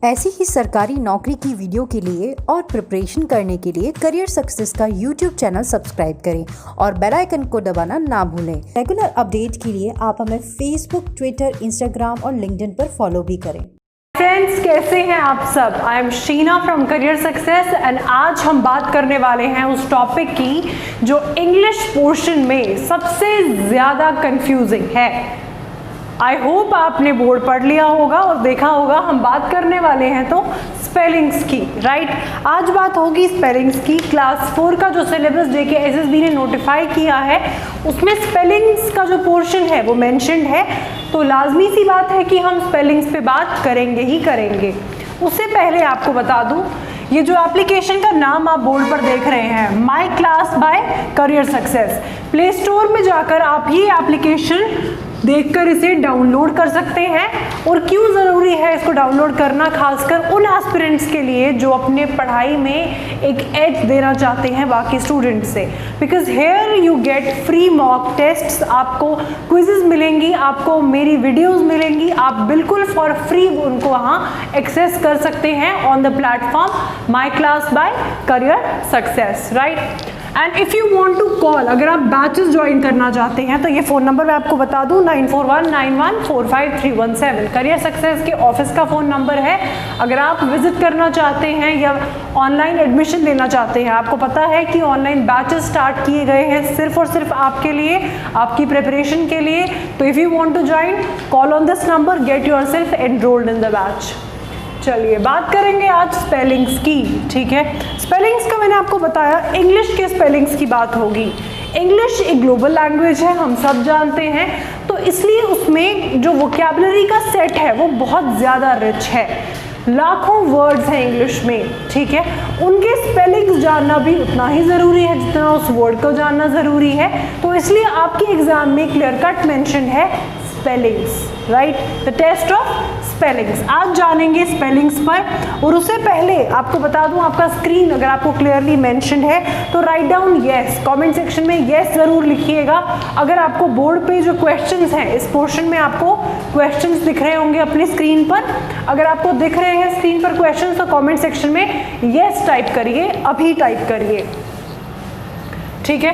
ऐसी ही सरकारी नौकरी की वीडियो के लिए और प्रिपरेशन करने के लिए करियर सक्सेस का यूट्यूब चैनल सब्सक्राइब करें और बेल आइकन को दबाना ना भूलें। रेगुलर अपडेट के लिए आप हमें फेसबुक, ट्विटर, इंस्टाग्राम और लिंक्डइन पर फॉलो भी करें। फ्रेंड्स, कैसे हैं आप सब? I am Sheena from career success and आज हम बात करने वाले हैं उस टॉपिक की जो इंग्लिश पोर्शन में सबसे ज़्यादा कंफ्यूजिंग है। आई होप आपने बोर्ड पढ़ लिया होगा और देखा होगा। हम बात करने वाले हैं तो स्पेलिंग्स की, राइट। आज बात होगी स्पेलिंग्स की। क्लास 4 का जो सिलेबस JKSSB ने नोटिफाई किया है उसमें स्पेलिंग्स का जो पोर्शन है वो मेंशन्ड है, तो लाजमी सी बात है कि हम स्पेलिंग्स पे बात करेंगे ही करेंगे। उससे पहले आपको बता दूं, ये जो एप्लीकेशन का नाम आप बोर्ड पर देख रहे हैं, my class by career success, play store में जाकर आप ये एप्लीकेशन देखकर इसे डाउनलोड कर सकते हैं। और क्यों ज़रूरी है इसको डाउनलोड करना, खासकर उन एस्पिरेंट्स के लिए जो अपने पढ़ाई में एक एज देना चाहते हैं बाकी स्टूडेंट्स से। Because here you get free mock tests, आपको क्विजेज मिलेंगी, आपको मेरी वीडियोस मिलेंगी, आप बिल्कुल फॉर फ्री उनको वहाँ एक्सेस कर सकते हैं on the platform my class by career success, right. And if you want to call, अगर आप बैचेस ज्वाइन करना चाहते हैं तो ये फ़ोन नंबर मैं आपको बता दूं, 9419145317 करियर सक्सेस के ऑफिस का फ़ोन नंबर है। अगर आप विजिट करना चाहते हैं या ऑनलाइन एडमिशन लेना चाहते हैं, आपको पता है कि ऑनलाइन बैचेस स्टार्ट किए गए हैं सिर्फ और सिर्फ आपके लिए, आपकी प्रिपरेशन के लिए। तो if you want to join, call on this number, get yourself enrolled in the batch. चलिए बात करेंगे आज स्पेलिंग्स की, ठीक है। स्पेलिंग्स का मैंने आपको बताया, इंग्लिश के स्पेलिंग्स की बात होगी। इंग्लिश एक ग्लोबल लैंग्वेज है, हम सब जानते हैं, तो इसलिए उसमें जो वोकैबुलरी का सेट है वो बहुत ज़्यादा रिच है। लाखों वर्ड्स हैं इंग्लिश में, ठीक है। उनके स्पेलिंग्स जानना भी उतना ही ज़रूरी है जितना उस वर्ड को जानना ज़रूरी है। तो इसलिए आपके एग्जाम में क्लियर कट मेंशन है spellings, right, the test of spellings. आज जानेंगे स्पेलिंग्स पर। और उससे पहले आपको बता दूं, आपका स्क्रीन अगर आपको क्लियरली मेंशन्ड है तो write down yes, comment section में यस ज़रूर लिखिएगा। अगर आपको बोर्ड पे जो क्वेश्चंस हैं, इस पोर्शन में आपको क्वेश्चंस दिख रहे होंगे अपनी स्क्रीन पर, अगर आपको दिख रहे हैं स्क्रीन पर क्वेश्चंस तो कमेंट सेक्शन में यस टाइप करिए, अभी टाइप करिए, ठीक है।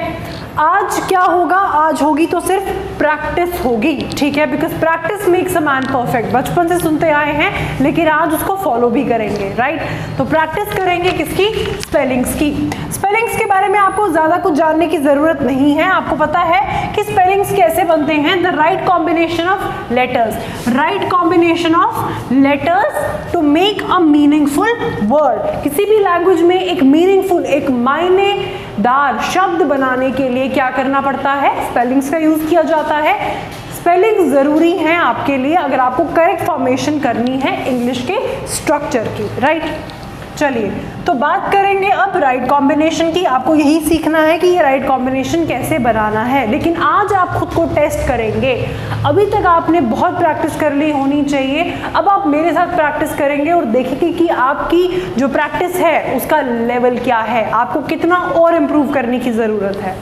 आज क्या होगा, आज होगी तो सिर्फ प्रैक्टिस होगी, ठीक है। Because practice makes a man perfect, बचपन से सुनते आए हैं लेकिन आज उसको फॉलो भी करेंगे, राइट। तो प्रैक्टिस करेंगे किसकी? स्पेलिंग्स की। स्पेलिंग्स के बारे में आपको ज़्यादा कुछ जानने की ज़रूरत नहीं है, आपको पता है कि स्पेलिंग्स कैसे बनते हैं। The right combination of letters, right combination of letters to make a meaningful word. किसी भी लैंग्वेज में एक मीनिंगफुल, एक मायनेदार शब्द बनाने के लिए क्या करना पड़ता है? स्पेलिंग्स का यूज किया जाता है। स्पेलिंग जरूरी है आपके लिए अगर आपको करेक्ट फॉर्मेशन करनी है इंग्लिश के स्ट्रक्चर की, राइट। चलिए तो बात करेंगे अब राइट कॉम्बिनेशन की। आपको यही सीखना है कि ये राइट कॉम्बिनेशन कैसे बनाना है, लेकिन आज आप खुद को टेस्ट करेंगे। अभी तक आपने बहुत प्रैक्टिस कर ली होनी चाहिए, अब आप मेरे साथ प्रैक्टिस करेंगे और देखेंगे कि आपकी जो प्रैक्टिस है उसका लेवल क्या है, आपको कितना और इम्प्रूव करने की ज़रूरत है।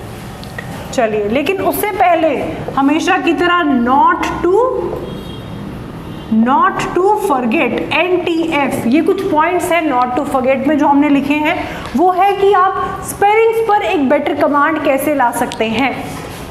चलिए, लेकिन उससे पहले हमेशा की तरह नॉट टू फॉरगेट, NTF, ये कुछ पॉइंट्स हैं नॉट टू फॉरगेट में जो हमने लिखे हैं, वो है कि आप स्पेलिंग्स पर एक बेटर कमांड कैसे ला सकते हैं।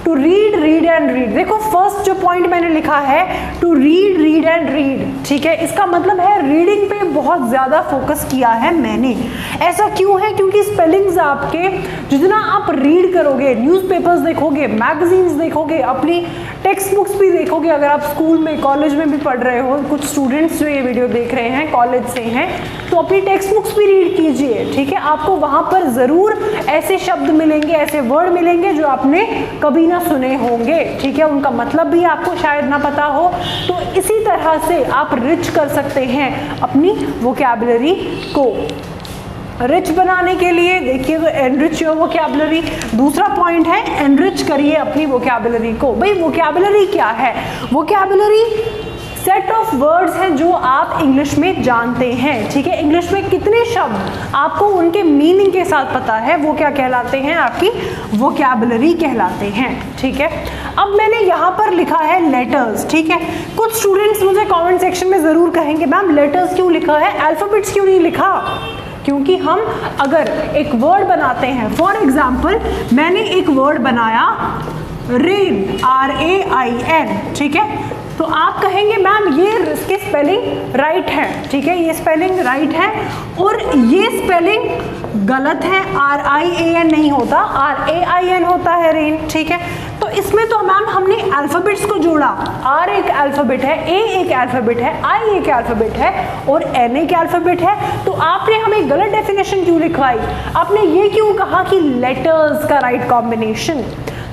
To read, read and read. देखो फर्स्ट जो पॉइंट मैंने लिखा है to read, read and read, ठीक है। इसका मतलब है रीडिंग पे बहुत ज़्यादा फोकस किया है मैंने। ऐसा क्यों है? क्योंकि स्पेलिंग्स आपके जितना आप रीड करोगे, न्यूज़पेपर्स देखोगे, मैगजीन्स देखोगे, अपनी टेक्स्ट बुक्स भी देखोगे, अगर आप स्कूल में, कॉलेज में भी पढ़ रहे हो, कुछ स्टूडेंट्स जो ये वीडियो देख रहे हैं कॉलेज से हैं, तो अपनी टेक्स्ट बुक्स भी रीड कीजिए, ठीक है। आपको वहाँ पर ज़रूर ऐसे शब्द मिलेंगे, ऐसे वर्ड मिलेंगे जो आपने कभी ना सुने होंगे, ठीक है। उनका मतलब भी आपको शायद ना पता हो। तो इसी तरह से आप रिच कर सकते हैं अपनी वोकैबुलरी को। रिच बनाने के लिए देखिए तो एनरिच योर वोकैबुलरी, दूसरा पॉइंट है एनरिच करिए अपनी वोकैबुलरी को। भाई वोकैबुलरी क्या है? वोकैबुलरी सेट ऑफ वर्ड्स हैं जो आप इंग्लिश में जानते हैं, ठीक है। इंग्लिश में कितने शब्द आपको उनके मीनिंग के साथ पता है, वो क्या कहलाते हैं? आपकी वोकैबुलरी कहलाते हैं, ठीक है। अब मैंने यहाँ पर लिखा है लेटर्स, ठीक है। कुछ स्टूडेंट्स मुझे कमेंट सेक्शन में ज़रूर कहेंगे मैम लेटर्स क्यों लिखा है, अल्फ़ाबेट्स क्यों नहीं लिखा? क्योंकि हम अगर एक वर्ड बनाते हैं, फॉर एग्जाम्पल मैंने एक वर्ड बनाया रेन, RAIN, ठीक है, तो आप कहेंगे मैम ये इसके स्पेलिंग राइट है, ठीक है, ये स्पेलिंग राइट है और ये स्पेलिंग गलत है, RIAN नहीं होता, RAIN होता है रेन, ठीक है। तो इसमें तो मैम हमने अल्फ़ाबेट्स को जोड़ा, R एक अल्फ़ाबेट है, A एक अल्फ़ाबेट है, I एक अल्फ़ाबेट है और N एक अल्फ़ाबेट है, तो आपने हमें गलत डेफिनेशन क्यों लिखवाई? आपने ये क्यों कहा कि लेटर्स का राइट कॉम्बिनेशन?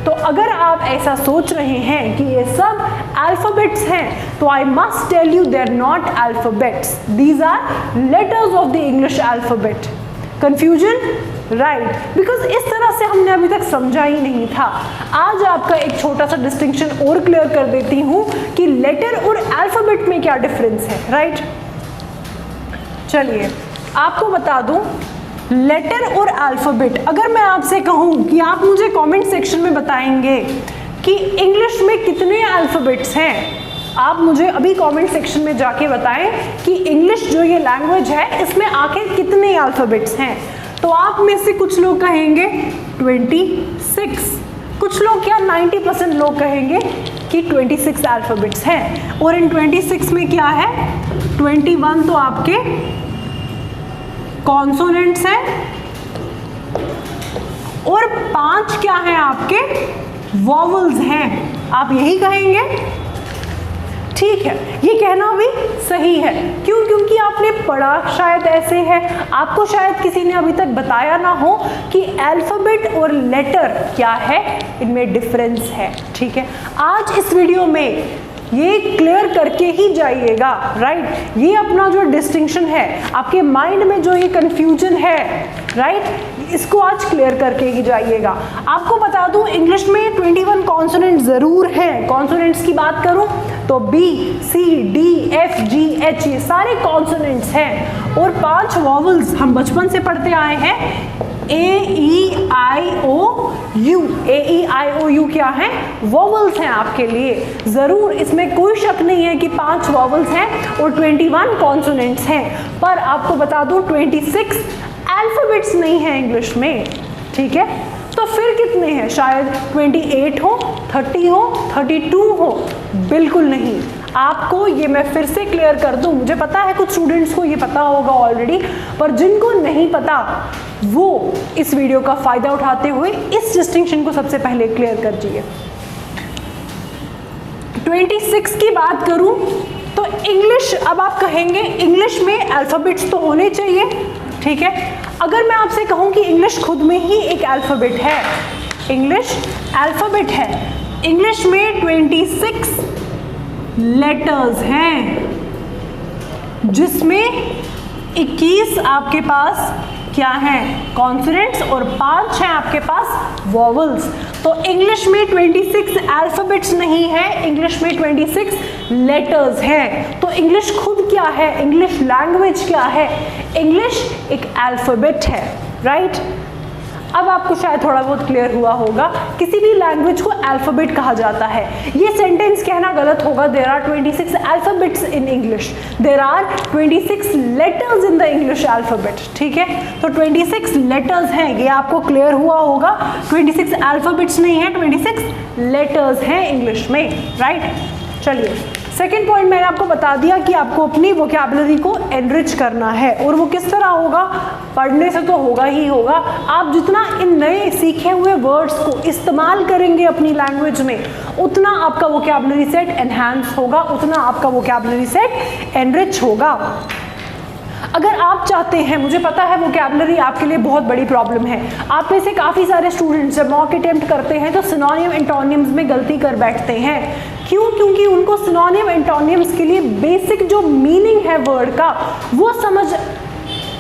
तो अगर आप ऐसा सोच रहे हैं कि ये सब अल्फ़ाबेट्स हैं, तो I must tell you they are not alphabets, these are letters of the English alphabet. Confusion? Right, because इस तरह से हमने अभी तक समझा ही नहीं था। आज आपका एक छोटा सा डिस्टिंक्शन और क्लियर कर देती हूँ कि लेटर और अल्फ़ाबेट में क्या डिफरेंस है, राइट। चलिए आपको बता दूँ, लेटर और अल्फ़ाबेट, अगर मैं आपसे कहूँ कि आप मुझे कमेंट सेक्शन में बताएंगे कि इंग्लिश में कितने अल्फ़ाबेट्स हैं, आप मुझे अभी कमेंट सेक्शन में जाके बताएं कि इंग्लिश जो ये लैंग्वेज है इसमें आखिर कितने अल्फ़ाबेट्स हैं। तो आप में से कुछ लोग कहेंगे 26, कुछ लोग क्या 90% लोग कहेंगे कि 26 अल्फ़ाबेट्स हैं, और इन 26 में क्या है, 21 तो आपके कॉन्सोनेंट्स हैं और 5 क्या हैं आपके वॉवल्स हैं। आप यही कहेंगे, ठीक है, ये कहना भी सही है। क्यों? क्योंकि आपने पढ़ा शायद ऐसे है, आपको शायद किसी ने अभी तक बताया ना हो कि अल्फ़ाबेट और लेटर क्या है, इनमें डिफरेंस है, ठीक है। आज इस वीडियो में ये क्लियर करके ही जाइएगा, राइट। ये अपना जो डिस्टिंक्शन है, आपके माइंड में जो ये कंफ्यूजन है, राइट, इसको आज क्लियर करके ही जाइएगा। आपको बता दूं इंग्लिश में 21 कॉन्सोनेंट ज़रूर हैं। कॉन्सोनेंट्स की बात करूं तो B, C, D, F, G, H ये सारे कॉन्सोनेंट्स हैं और 5 वॉवल्स हम बचपन से पढ़ते आए हैं, A-E-I-O-U। A-E-I-O-U क्या है? वॉवल्स हैं आपके लिए, ज़रूर इसमें कोई शक नहीं है कि 5 वॉवल्स हैं और 21 कॉन्सोनेंट्स हैं। पर आपको बता दूं 26 अल्फ़ाबेट्स नहीं हैं इंग्लिश में, ठीक है। तो फिर कितने हैं? शायद 28 हो, 30 हो, 32 हो, बिल्कुल नहीं। आपको ये मैं फिर से क्लियर कर दूं, मुझे पता है कुछ स्टूडेंट्स को ये पता होगा ऑलरेडी, पर जिनको नहीं पता वो इस वीडियो का फ़ायदा उठाते हुए इस डिस्टिंक्शन को सबसे पहले क्लियर कर दीजिए। 26 की बात करूं तो इंग्लिश, अब आप कहेंगे इंग्लिश में अल्फ़ाबेट्स तो होने चाहिए, ठीक है। अगर मैं आपसे कहूं कि इंग्लिश खुद में ही एक अल्फ़ाबेट है, इंग्लिश अल्फ़ाबेट है, इंग्लिश में 26 लेटर्स हैं जिसमें 21 आपके पास क्या हैं? कॉन्सोनेंट्स और 5 हैं आपके पास वॉवल्स। तो इंग्लिश में 26 अल्फ़ाबेट्स नहीं है, इंग्लिश में 26 लेटर्स हैं। तो इंग्लिश खुद क्या है? इंग्लिश लैंग्वेज क्या है? इंग्लिश एक अल्फ़ाबेट है, राइट। अब आपको शायद थोड़ा बहुत क्लियर हुआ होगा, किसी भी लैंग्वेज को अल्फ़ाबेट कहा जाता है। ये सेंटेंस कहना गलत होगा, there are 26 alphabets in English, there are 26 letters in the English alphabet, ठीक है। तो 26 लेटर्स हैं, ये आपको क्लियर हुआ होगा। 26 अल्फ़ाबेट्स नहीं है, 26 लेटर्स हैं इंग्लिश में, राइट। चलिए सेकेंड पॉइंट मैंने आपको बता दिया कि आपको अपनी वोकैबुलरी को एनरिच करना है, और वो किस तरह होगा? पढ़ने से तो होगा ही होगा। आप जितना इन नए सीखे हुए वर्ड्स को इस्तेमाल करेंगे अपनी लैंग्वेज में, उतना आपका वोकैबुलरी सेट एनहांस होगा, उतना आपका वोकैबुलरी सेट एनरिच होगा। अगर आप चाहते हैं, मुझे पता है वोकैबुलरी आपके लिए बहुत बड़ी प्रॉब्लम है, आप में से काफ़ी सारे स्टूडेंट्स जब मॉक अटेम्प्ट करते हैं तो सिनोनिम एंटोनिम्स में गलती कर बैठते हैं। क्यों? क्योंकि उनको सिनोनिम एंटोनिम्स के लिए बेसिक जो मीनिंग है वर्ड का वो समझ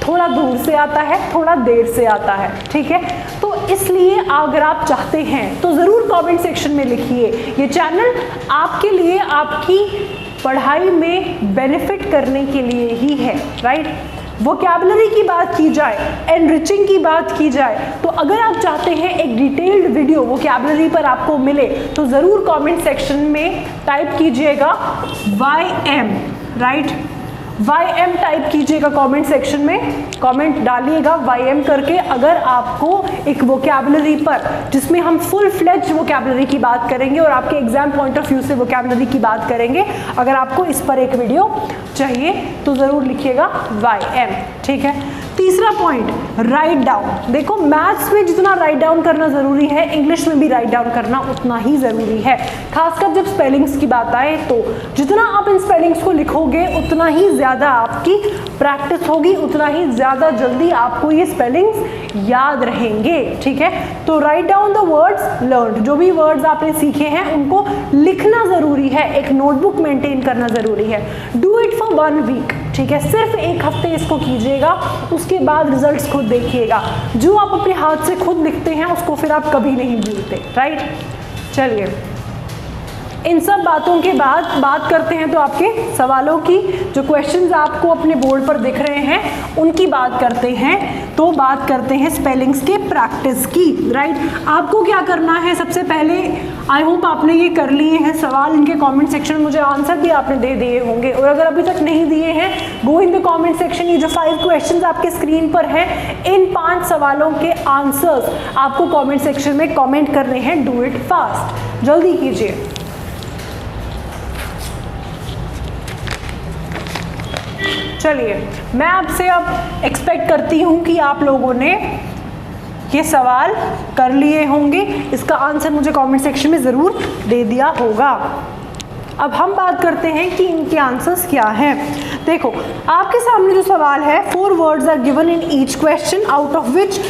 थोड़ा दूर से आता है, थोड़ा देर से आता है, ठीक है। तो इसलिए अगर आप चाहते हैं तो ज़रूर कमेंट सेक्शन में लिखिए। ये चैनल आपके लिए, आपकी पढ़ाई में बेनिफिट करने के लिए ही है, राइट। वोकैबुलरी की बात की जाए, एनरिचिंग की बात की जाए, तो अगर आप चाहते हैं एक डिटेल्ड वीडियो वोकैबुलरी पर आपको मिले तो ज़रूर कमेंट सेक्शन में टाइप कीजिएगा YM, राइट, YM टाइप कीजिएगा कमेंट सेक्शन में, कमेंट डालिएगा YM करके अगर आपको एक वोकैबुलरी पर, जिसमें हम फुल फ्लेज वोकैबुलरी की बात करेंगे और आपके एग्जाम पॉइंट ऑफ व्यू से वोकैबुलरी की बात करेंगे, अगर आपको इस पर एक वीडियो चाहिए तो ज़रूर लिखिएगा YM, ठीक है। तीसरा पॉइंट, राइट डाउन। देखो मैथ्स में जितना राइट डाउन करना ज़रूरी है, इंग्लिश में भी राइट डाउन करना उतना ही ज़रूरी है, खासकर जब स्पेलिंग्स की बात आए तो जितना आप इन स्पेलिंग्स को लिखोगे उतना ही ज़्यादा आपकी प्रैक्टिस होगी, उतना ही ज़्यादा जल्दी आपको ये स्पेलिंग्स याद रहेंगे, ठीक है। तो right down the words learned, जो भी वर्ड्स आपने सीखे हैं उनको लिखना ज़रूरी है, एक नोटबुक मेंटेन करना ज़रूरी है। डू इट फॉर 1 वीक, ठीक है, सिर्फ 1 हफ्ते इसको कीजिएगा, उसके बाद रिजल्ट्स खुद देखिएगा। जो आप अपने हाथ से खुद लिखते हैं उसको फिर आप कभी नहीं भूलते, राइट। चलिए इन सब बातों के बाद बात करते हैं तो आपके सवालों की, जो क्वेश्चंस आपको अपने बोर्ड पर दिख रहे हैं उनकी बात करते हैं। तो बात करते हैं स्पेलिंग्स के प्रैक्टिस की, राइट। आपको क्या करना है, सबसे पहले आई होप आपने ये कर लिए हैं सवाल, इनके कमेंट सेक्शन में मुझे आंसर भी आपने दे दिए होंगे, और अगर अभी तक नहीं दिए हैं गो इन द कमेंट सेक्शन। ये जो 5 क्वेश्चंस आपके स्क्रीन पर हैं, इन 5 सवालों के आंसर्स आपको कमेंट सेक्शन में कमेंट करने हैं। डू इट फास्ट, जल्दी कीजिए। चलिए मैं आपसे अब एक्सपेक्ट करती हूँ कि आप लोगों ने ये सवाल कर लिए होंगे, इसका आंसर मुझे कमेंट सेक्शन में ज़रूर दे दिया होगा। अब हम बात करते हैं कि इनके आंसर्स क्या हैं। देखो आपके सामने जो सवाल है, 4 words are given in each question out of which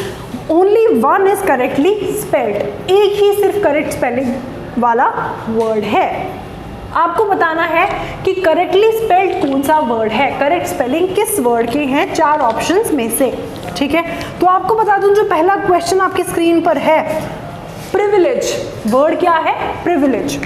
only 1 is correctly spelled. एक ही सिर्फ करेक्ट स्पेलिंग वाला वर्ड है। आपको बताना है कि करेक्टली स्पेल्ड कौन सा वर्ड है, करेक्ट स्पेलिंग किस वर्ड के हैं 4 ऑप्शंस में से, ठीक है। तो आपको बता दूं जो पहला क्वेश्चन आपकी स्क्रीन पर है, प्रिविलेज, वर्ड क्या है, प्रिविलेज।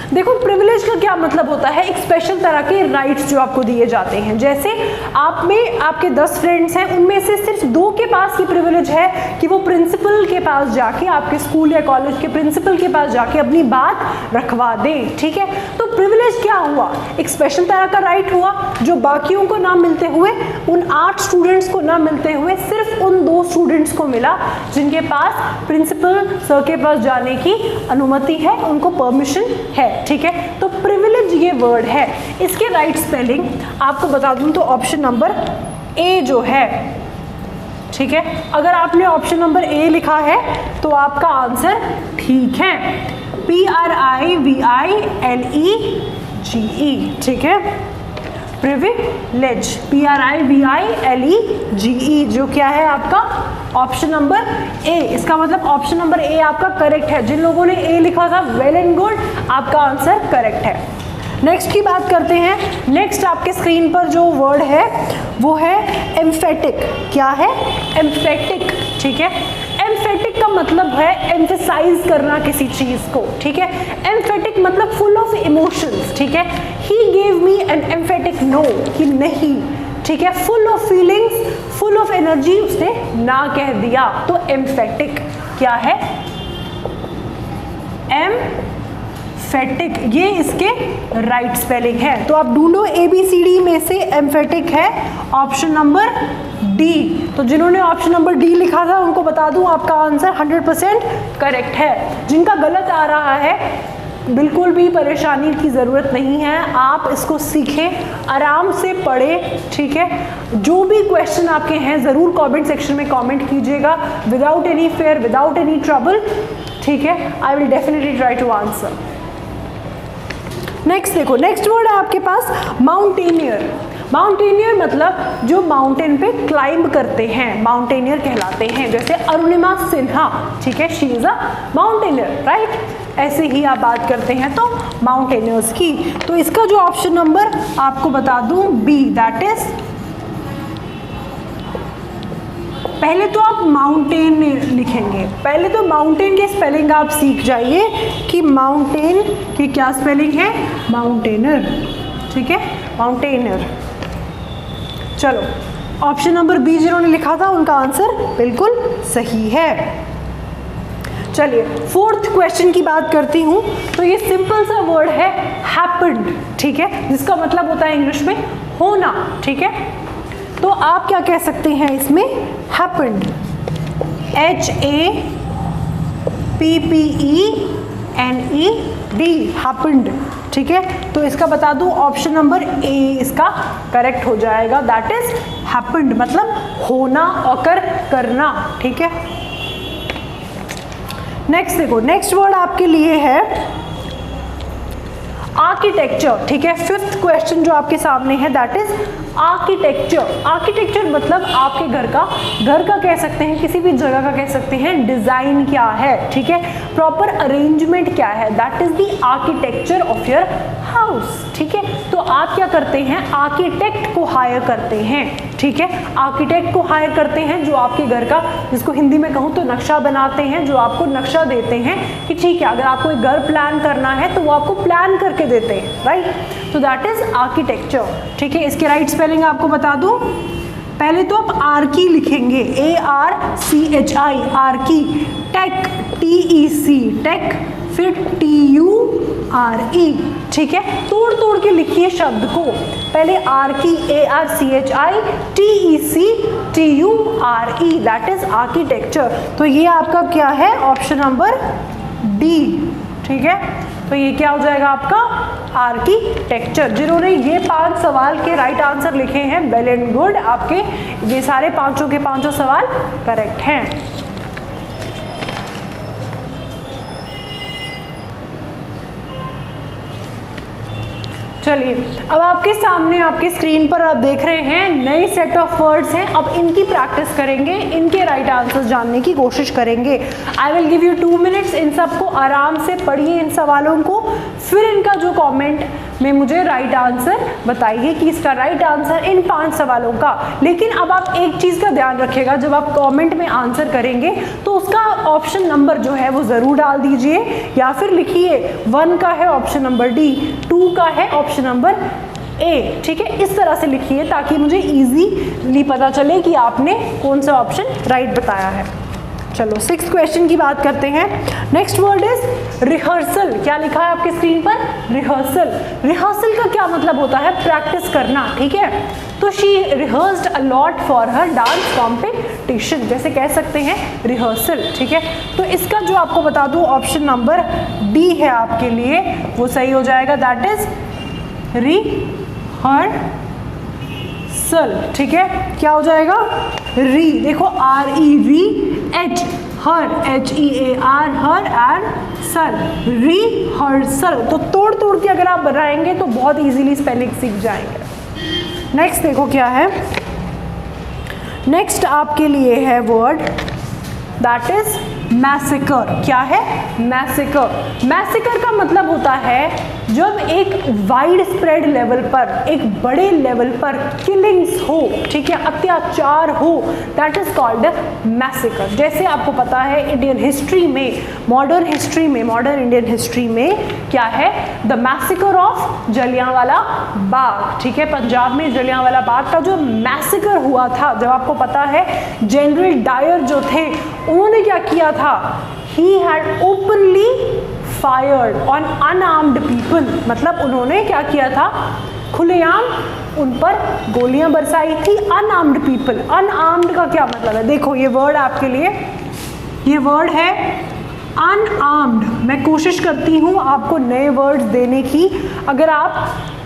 देखो प्रिविलेज का क्या मतलब होता है, एक स्पेशल तरह के राइट्स जो आपको दिए जाते हैं। जैसे आप में आपके 10 फ्रेंड्स हैं, उनमें से सिर्फ 2 के पास ये प्रिविलेज है कि वो प्रिंसिपल के पास जाके, आपके स्कूल या कॉलेज के प्रिंसिपल के पास जाके अपनी बात रखवा दें, ठीक है। तो प्रिविलेज क्या हुआ, एक स्पेशल तरह का राइट हुआ जो बाकियों को ना मिलते हुए, उन 8 स्टूडेंट्स को ना मिलते हुए सिर्फ उन 2 स्टूडेंट्स को मिला जिनके पास प्रिंसिपल सर के पास जाने की अनुमति है, उनको परमिशन है, ठीक है। तो प्रिविलेज ये वर्ड है, इसके राइट स्पेलिंग आपको बता दूं तो ऑप्शन नंबर ए जो है, ठीक है। अगर आपने ऑप्शन नंबर ए लिखा है तो आपका आंसर ठीक है, PRIVILEGE, ठीक है, प्रिविलेज, PRIVILEGE जो क्या है आपका ऑप्शन नंबर ए। इसका मतलब ऑप्शन नंबर ए आपका करेक्ट है। जिन लोगों ने ए लिखा था वेल एंड गुड, आपका आंसर करेक्ट है। नेक्स्ट की बात करते हैं। नेक्स्ट आपके स्क्रीन पर जो वर्ड है वो है एम्फेटिक। क्या है, एम्फेटिक, ठीक है। एम्फेटिक का मतलब है एम्फेसाइज करना किसी चीज को, ठीक है। एम्फेटिक मतलब फुल ऑफ इमोशंस, ठीक है। He gave me an emphatic no, कि नहीं, ठीक है। Full of feelings, full of energy, उसने ना कह दिया। तो एम्फेटिक क्या है, एम्फेटिक, ये इसके राइट स्पेलिंग है। तो आप ढूंढो ABCD में से एम्फेटिक है ऑप्शन नंबर डी। तो जिन्होंने ऑप्शन नंबर डी लिखा था उनको बता दूं आपका आंसर 100% करेक्ट है। जिनका गलत आ रहा है बिल्कुल भी परेशानी की ज़रूरत नहीं है, आप इसको सीखें, आराम से पढ़ें, ठीक है। जो भी क्वेश्चन आपके हैं ज़रूर कमेंट सेक्शन में कमेंट कीजिएगा, without any fear, without any trouble, ठीक है। I will definitely try to answer. Next देखो, नेक्स्ट वर्ड है आपके पास माउंटेनियर। माउंटेनियर मतलब जो माउंटेन पे क्लाइंब करते हैं, माउंटेनियर कहलाते हैं। जैसे अरुणिमा सिन्हा, ठीक है, she is a mountaineer, right. ऐसे ही आप बात करते हैं तो माउंटेनियर्स की। तो इसका जो ऑप्शन नंबर आपको बता दूं बी, दैट इज, पहले तो आप माउंटेन लिखेंगे, पहले तो माउंटेन के स्पेलिंग आप सीख जाइए कि माउंटेन की क्या स्पेलिंग है, माउंटेनर, ठीक है, माउंटेनर। चलो, ऑप्शन नंबर बी जिन्होंने लिखा था उनका आंसर बिल्कुल सही है। चलिए फोर्थ क्वेश्चन की बात करती हूँ। तो ये सिंपल सा वर्ड है हैपेंड, ठीक है, जिसका मतलब होता है इंग्लिश में होना, ठीक है। तो आप क्या कह सकते हैं इसमें, हैपेंड, HAPPENED, हैपेंड, ठीक है। तो इसका बता दूं ऑप्शन नंबर ए इसका करेक्ट हो जाएगा, दैट इज हैपेंड, मतलब होना, ऑकर करना, ठीक है। नेक्स्ट देखो, नेक्स्ट वर्ड आपके लिए है आर्किटेक्चर, ठीक है। फिफ्थ क्वेश्चन जो आपके सामने है दैट इज आर्किटेक्चर। आर्किटेक्चर मतलब आपके घर का कह सकते हैं, किसी भी जगह का कह सकते हैं, डिजाइन क्या है, ठीक है, प्रॉपर अरेंजमेंट क्या है, that is the architecture of your house, ठीक है। तो आप क्या करते हैं, आर्किटेक्ट को हायर करते हैं, ठीक है, आर्किटेक्ट को हायर करते हैं जो आपके घर का, जिसको हिंदी में कहूँ तो नक्शा बनाते हैं, जो आपको नक्शा देते हैं कि ठीक है अगर आपको एक घर प्लान करना है तो वो आपको प्लान करके देते हैं, राइट। तो दैट इज आर्किटेक्चर, ठीक है। इसके राइट स्पेलिंग आपको बता दूं, पहले तो आप आर्की लिखेंगे, ARCHI, archi, tec, TEC, tec, फिर TURE, ठीक है। तोड़ तोड़ के लिखिए शब्द को, पहले Archie, ARCHI, TEC, TURE, that is architecture. तो ये आपका क्या है, ऑप्शन नंबर डी, ठीक है। तो ये क्या हो जाएगा आपका, आर्किटेक्चर। जिन्होंने ये 5 सवाल के राइट आंसर लिखे हैं, वेल एंड गुड, आपके ये सारे पांचों के पांचों सवाल करेक्ट हैं। चलिए अब आपके सामने आपके स्क्रीन पर आप देख रहे हैं नई सेट ऑफ वर्ड्स हैं। अब इनकी प्रैक्टिस करेंगे, इनके राइट आंसर्स जानने की कोशिश करेंगे। I will give you 2 minutes, इन सबको आराम से पढ़िए इन सवालों को, फिर इनका जो कमेंट में मुझे राइट आंसर बताइए कि इसका राइट आंसर इन 5 सवालों का। लेकिन अब आप एक चीज़ का ध्यान रखिएगा, जब आप कमेंट में आंसर करेंगे तो उसका ऑप्शन नंबर जो है वो ज़रूर डाल दीजिए, या फिर लिखिए 1 का है ऑप्शन नंबर डी, 2 का है ऑप्शन नंबर ए, ठीक है। इस तरह से लिखिए ताकि मुझे इजीली पता चले कि आपने कौन सा ऑप्शन राइट बताया है। चलो 6th क्वेश्चन की बात करते हैं। Next word is rehearsal. क्या लिखा है आपके स्क्रीन पर, रिहर्सल। रिहर्सल का क्या मतलब होता है, प्रैक्टिस करना, ठीक है। तो she rehearsed a lot for her dance competition, जैसे कह सकते हैं रिहर्सल, ठीक है। तो इसका जो आपको बता दूं ऑप्शन नंबर डी है आपके लिए, वो सही हो जाएगा, दैट इज रिहर्सल, ठीक है। क्या हो जाएगा, री, देखो RE, H, her, HEAR, her, and सल, रिहर्सल। तो तोड़ तोड़ के अगर आप बनाएंगे तो बहुत इजीली स्पेलिंग सीख जाएंगे। नेक्स्ट देखो क्या है, नेक्स्ट आपके लिए है वर्ड दैट इज मैसेकर। क्या है, मैसेकर। मैसेकर का मतलब होता है जब एक वाइड स्प्रेड लेवल पर, एक बड़े लेवल पर किलिंग्स हो, ठीक है, अत्याचार हो, दैट इज कॉल्ड मैसेकर। जैसे आपको पता है इंडियन हिस्ट्री में, मॉडर्न इंडियन हिस्ट्री में क्या है, the massacre of Jallianwala Bagh, ठीक है। पंजाब में जलियांवाला बाग का जो मैसेकर हुआ था, जब आपको पता है जनरल डायर जो थे उन्होंने क्या किया था, he had openly fired on unarmed people, मतलब उन्होंने क्या किया था, खुलेआम उन पर गोलियां बरसाई थी। अनआर्म्ड पीपल, अनआर्म्ड का क्या मतलब है, देखो ये वर्ड आपके लिए, ये वर्ड है अनआर्म्ड। मैं कोशिश करती हूँ आपको नए वर्ड्स देने की, अगर आप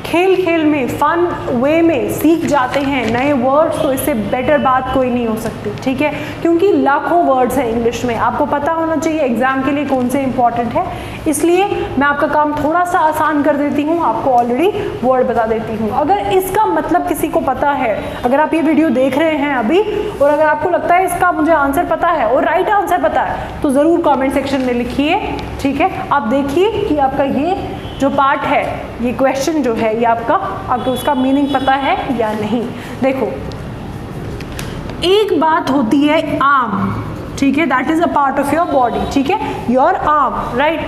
खेल खेल में, फन वे में सीख जाते हैं नए वर्ड्स तो इससे बेटर बात कोई नहीं हो सकती, ठीक है। क्योंकि लाखों वर्ड्स हैं इंग्लिश में, आपको पता होना चाहिए एग्जाम के लिए कौन से इंपॉर्टेंट है, इसलिए मैं आपका काम थोड़ा सा आसान कर देती हूँ, आपको ऑलरेडी वर्ड बता देती हूँ। अगर इसका मतलब किसी को पता है, अगर आप ये वीडियो देख रहे हैं अभी और अगर आपको लगता है इसका मुझे आंसर पता है और राइट आंसर पता है, तो ज़रूर कॉमेंट सेक्शन में लिखिए, ठीक है। आप देखिए कि आपका ये जो पार्ट है, ये क्वेश्चन जो है, ये आपको उसका मीनिंग पता है या नहीं। देखो एक बात होती है आर्म, ठीक है, that is a part of your body, ठीक है, योर आर्म, राइट।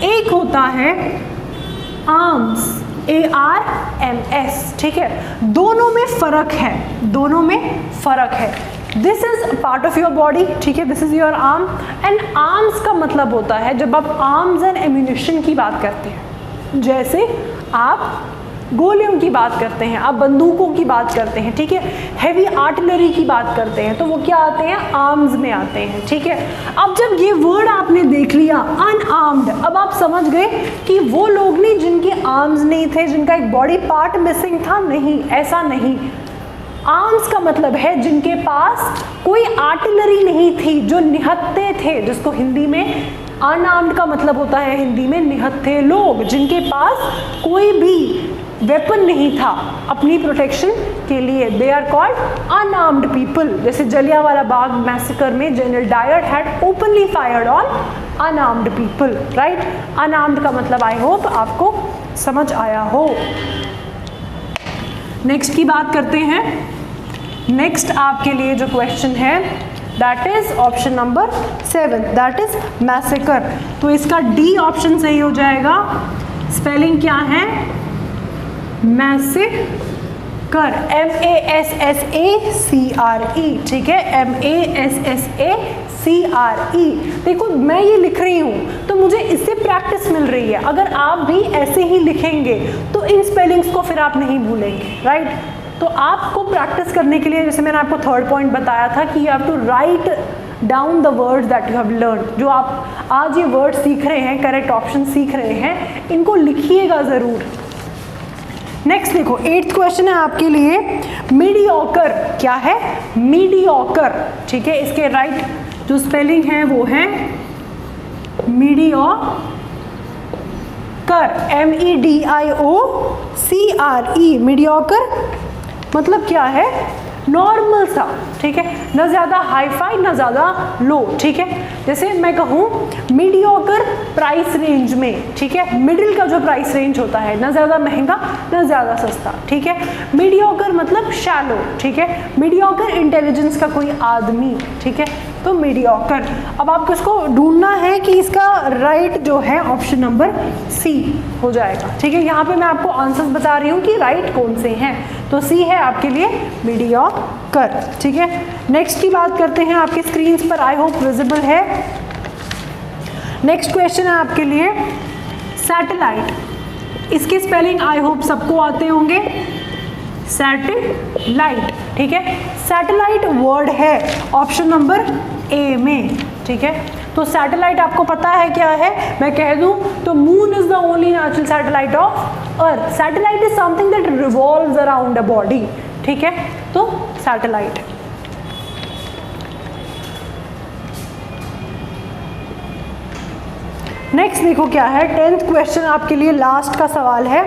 एक होता है आर्म्स, ARMS, ठीक है, दोनों में फर्क है, दोनों में फर्क है। This is part of your body, ठीक है, this is your arm. And arms का मतलब होता है जब आप आर्म्स एंड एम्यूनिशन की बात करते हैं, जैसे आप गोलियों की बात करते हैं, आप बंदूकों की बात करते हैं, ठीक है, हैवी आर्टिलरी की बात करते हैं, तो वो क्या आते हैं, आर्म्स में आते हैं, ठीक है। अब जब ये वर्ड आपने देख लिया अनआर्म्ड, अब आप समझ गए कि वो लोग नहीं जिनके आर्म्स नहीं थे, जिनका एक बॉडी पार्ट मिसिंग था, नहीं, ऐसा नहीं। आर्म्स का मतलब है जिनके पास कोई आर्टिलरी नहीं थी, जो निहत्थे थे, जिसको हिंदी में अनआर्म्ड का मतलब होता है हिंदी में निहत्थे लोग, जिनके पास कोई भी वेपन नहीं था अपनी प्रोटेक्शन के लिए, they are called unarmed people. जैसे जलियांवाला बाग मैसेकर में General Dyer had openly fired on unarmed people, right. Unarmed का मतलब आई होप आपको समझ आया हो। नेक्स्ट की बात करते हैं। नेक्स्ट आपके लिए जो क्वेश्चन है that is option number 7, that is massacre. तो इसका डी ऑप्शन सही हो जाएगा। स्पेलिंग क्या है, मैसेकर, MASSACRE, ठीक है, MASSACRE। देखो मैं ये लिख रही हूँ तो मुझे इससे प्रैक्टिस मिल रही है। अगर आप भी ऐसे ही लिखेंगे तो इन स्पेलिंग्स को फिर आप नहीं भूलेंगे, राइट। तो आपको प्रैक्टिस करने के लिए, जैसे मैंने आपको थर्ड पॉइंट बताया था कि you have to write down the words that you have learn. जो आप आज ये वर्ड सीख रहे हैं, करेक्ट ऑप्शन सीख रहे हैं, इनको लिखिएगा ज़रूर। नेक्स्ट देखो, 8th क्वेश्चन है आपके लिए, मीडियोकर क्या है, मीडियोकर, ठीक है। इसके राइट जो स्पेलिंग है वो है मीडियोकर, MEDIOCRE, मीडियोकर मतलब क्या है, नॉर्मल सा, ठीक है, ना ज़्यादा हाई फाई ना ज़्यादा लो, ठीक है। जैसे मैं कहूँ मीडियोकर प्राइस रेंज में, ठीक है, मिडिल का जो प्राइस रेंज होता है, ना ज़्यादा महंगा ना ज़्यादा सस्ता, ठीक है। मीडियोकर मतलब शैलो, ठीक है। मीडियोकर इंटेलिजेंस का कोई आदमी, ठीक है, तो मीडियोकर। अब आपको इसको ढूंढना है कि इसका राइट जो है ऑप्शन नंबर सी हो जाएगा, ठीक है। यहाँ पे मैं आपको आंसर्स बता रही हूँ कि राइट कौन से हैं, तो सी है आपके लिए मीडियोकर, ठीक है। नेक्स्ट की बात करते हैं, आपके स्क्रीन पर आई होप विजिबल है। नेक्स्ट क्वेश्चन है आपके लिए सैटेलाइट। इसकी स्पेलिंग आई होप सबको आते होंगे, सैटेलाइट, ठीक है। सैटेलाइट वर्ड है ऑप्शन नंबर ए में, ठीक है। तो सैटेलाइट आपको पता है क्या है, मैं कह दूं तो moon is the only natural satellite of earth. Satellite is something that revolves around a body, ठीक है, तो सैटेलाइट। नेक्स्ट देखो क्या है, 10th क्वेश्चन आपके लिए लास्ट का सवाल है,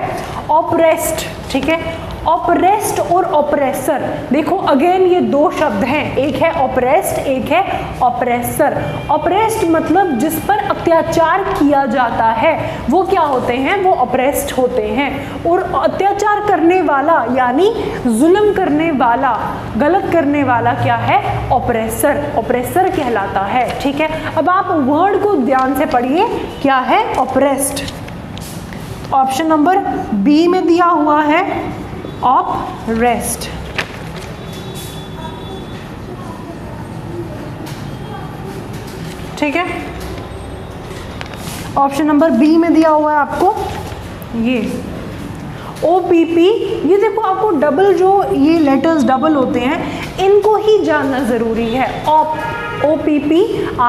ऑपरेस्ट, ठीक है। ऑपरेस्ट और ऑपरेसर, देखो अगेन ये दो शब्द हैं, एक है ऑपरेस्ट, एक है ऑपरेसर। ऑपरेस्ट मतलब जिस पर अत्याचार किया जाता है वो क्या होते हैं, वो ऑपरेस्ट होते हैं। और अत्याचार करने वाला यानी जुल्म करने वाला, गलत करने वाला क्या है, ऑपरेसर, ऑपरेसर कहलाता है, ठीक है। अब आप वर्ड को ध्यान से पढ़िए, क्या है ऑपरेस्ट। ऑप्शन नंबर बी में दिया हुआ है ऑपरेस्ट, ठीक है। ऑप्शन नंबर बी में दिया हुआ है आपको ये OPP। ये देखो आपको डबल, जो ये लेटर्स डबल होते हैं इनको ही जानना ज़रूरी है। OPPRESSED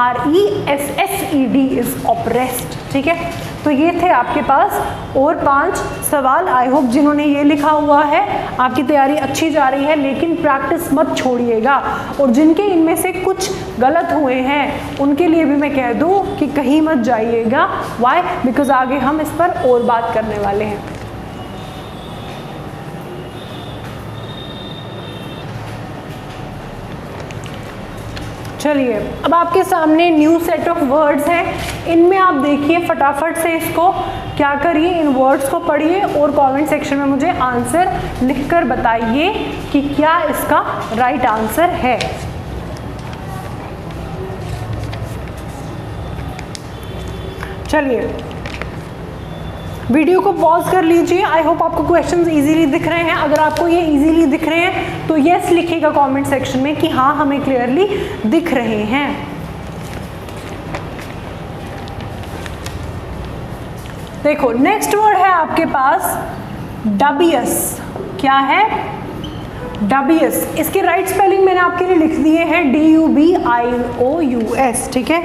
इज ऑपरेस्ट, ठीक है। तो ये थे आपके पास और 5 सवाल। आई होप जिन्होंने ये लिखा हुआ है आपकी तैयारी अच्छी जा रही है, लेकिन प्रैक्टिस मत छोड़िएगा। और जिनके इनमें से कुछ गलत हुए हैं उनके लिए भी मैं कह दूं कि कहीं मत जाइएगा। वाई? बिकॉज आगे हम इस पर और बात करने वाले हैं। चलिए, अब आपके सामने न्यू सेट ऑफ वर्ड्स हैं, इनमें आप देखिए फटाफट से इसको क्या करिए, इन वर्ड्स को पढ़िए और कमेंट सेक्शन में मुझे आंसर लिखकर बताइए कि क्या इसका राइट आंसर है। चलिए, वीडियो को पॉज कर लीजिए। आई होप आपको क्वेश्चंस इजीली दिख रहे हैं। अगर आपको ये इजीली दिख रहे हैं तो यस लिखिएगा कमेंट सेक्शन में कि हाँ हमें क्लियरली दिख रहे हैं। देखो नेक्स्ट वर्ड है आपके पास डबियस। क्या है? डबियस। इसके राइट स्पेलिंग मैंने आपके लिए लिख दिए हैं DUBIOUS, ठीक है।